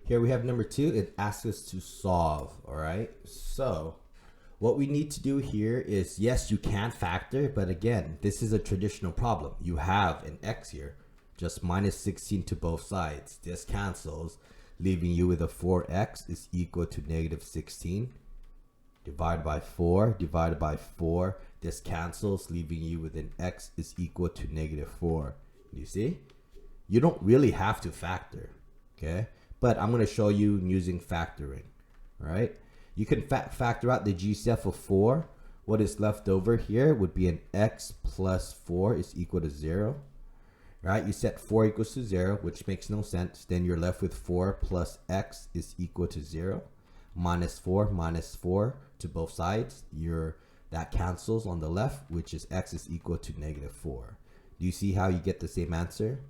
Here we have number 2. It asks us to solve. All right. So what we need to do here is, yes, you can factor, but again, this is a traditional problem. You have an x here, just minus 16 to both sides. This cancels, leaving you with a 4x is equal to negative 16. Divided by 4, divided by 4. This cancels, leaving you with an x is equal to negative 4. You see? You don't really have to factor, okay? But I'm going to show you using factoring, all right? You can factor out the GCF of 4. What is left over here would be an x plus 4 is equal to 0. Right? You set 4 equals to 0, which makes no sense. Then you're left with 4 plus x is equal to 0. Minus 4 to both sides. That cancels on the left, which is x is equal to negative 4. Do you see how you get the same answer?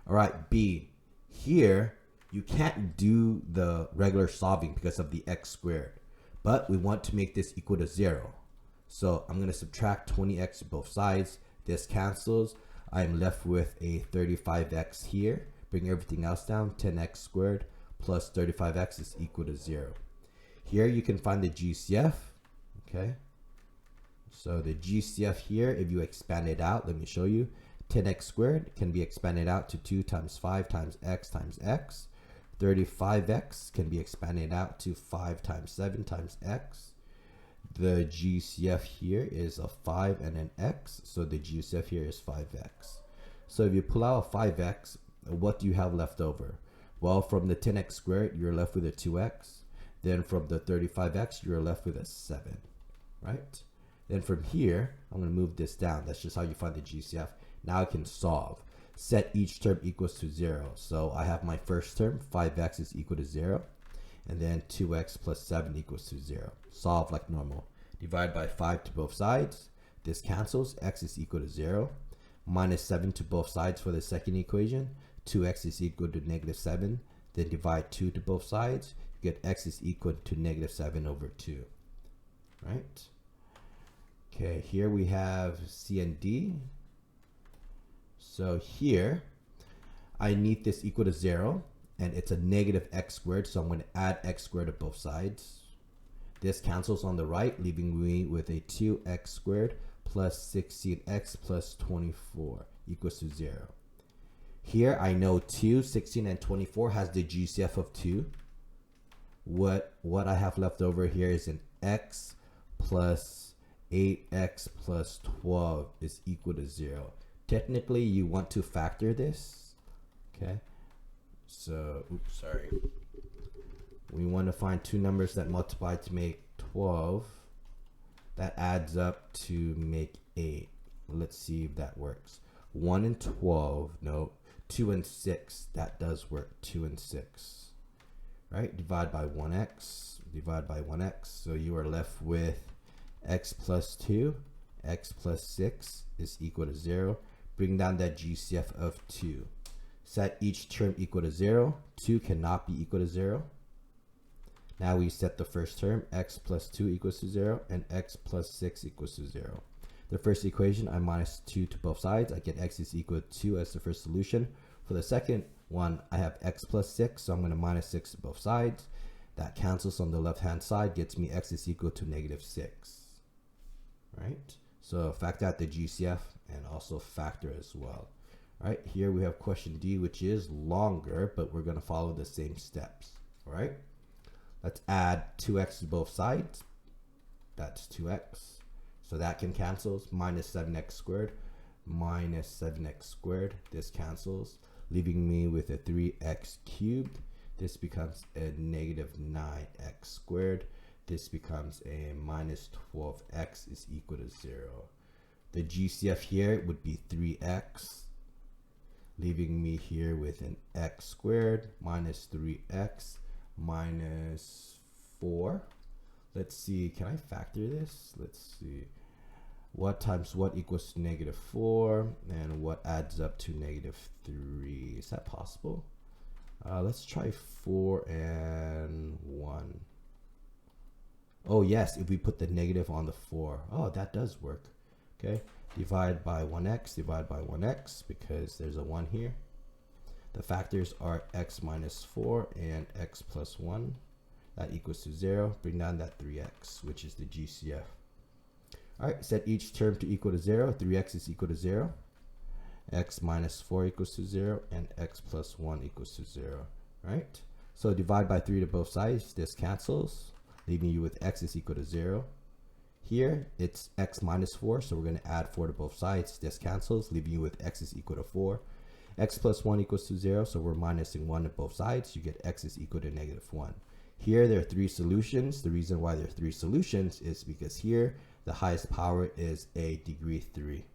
All right, B. Here, you can't do the regular solving because of the x squared, but we want to make this equal to 0. So I'm going to subtract 20x to both sides. This cancels. I'm left with a 35x here. Bring everything else down. 10x squared plus 35x is equal to 0. Here you can find the GCF. Okay. So the GCF here, if you expand it out, let me show you. 10x squared can be expanded out to 2 times 5 times x times x. 35x can be expanded out to 5 times 7 times x. The GCF here is a 5 and an x, so the GCF here is 5x. So if you pull out a 5x, what do you have left over? Well, from the 10x squared, you're left with a 2x. Then from the 35x, you're left with a 7, right? Then from here, I'm going to move this down. That's just how you find the GCF. Now I can solve. Set each term equals to 0. So I have my first term, 5x is equal to 0. And then 2x plus 7 equals to 0. Solve like normal. Divide by 5 to both sides. This cancels. X is equal to 0. Minus 7 to both sides for the second equation. 2x is equal to negative 7. Then divide 2 to both sides. You get x is equal to negative 7 over 2. Right? Okay, here we have C and D. So here, I need this equal to 0. And it's a negative x squared, so I'm going to add x squared to both sides. This cancels on the right, leaving me with a 2x squared plus 16x plus 24 equals to 0. Here I know 2, 16, and 24 has the GCF of 2. What I have left over here is an x plus 8x plus 12 is equal to 0. Technically, you want to factor this, okay? So, oops, sorry. We want to find two numbers that multiply to make 12. That adds up to make 8. Let's see if that works. 1 and 12, no. 2 and 6, that does work. 2 and 6, right? Divide by 1x, divide by 1x. So you are left with x plus 2, x plus 6 is equal to 0. Bring down that GCF of 2. Set each term equal to 0. 2 cannot be equal to 0. Now we set the first term, x plus 2 equals to 0, and x plus 6 equals to 0. The first equation, I minus 2 to both sides. I get x is equal to 2 as the first solution. For the second one, I have x plus 6, so I'm going to minus 6 to both sides. That cancels on the left-hand side, gets me x is equal to negative 6. Right? So factor out the GCF and also factor as well. Right, here we have question D, which is longer, but we're going to follow the same steps. All right, let's add 2x to both sides. That's 2x. So that can cancel. Minus 7x squared. Minus 7x squared. This cancels, leaving me with a 3x cubed. This becomes a negative 9x squared. This becomes a minus 12x is equal to 0. The GCF here would be 3x. Leaving me here with an x squared minus 3x minus 4. Let's see, can I factor this? Let's see. What times what equals to negative 4, and what adds up to negative 3? Is that possible? Let's try 4 and 1. Oh yes, if we put the negative on the 4. Oh, that does work. Okay. Divide by 1x, divide by 1x, because there's a 1 here. The factors are x minus 4 and x plus 1. That equals to 0. Bring down that 3x, which is the GCF. All right, set each term to equal to 0. 3x is equal to 0. X minus 4 equals to 0. And x plus 1 equals to 0. Right? So divide by 3 to both sides. This cancels, leaving you with x is equal to 0. Here, it's x minus 4, so we're going to add 4 to both sides. This cancels, leaving you with x is equal to 4. X plus 1 equals to 0, so we're minusing 1 to both sides. You get x is equal to negative 1. Here, there are 3 solutions. The reason why there are 3 solutions is because here, the highest power is a degree 3.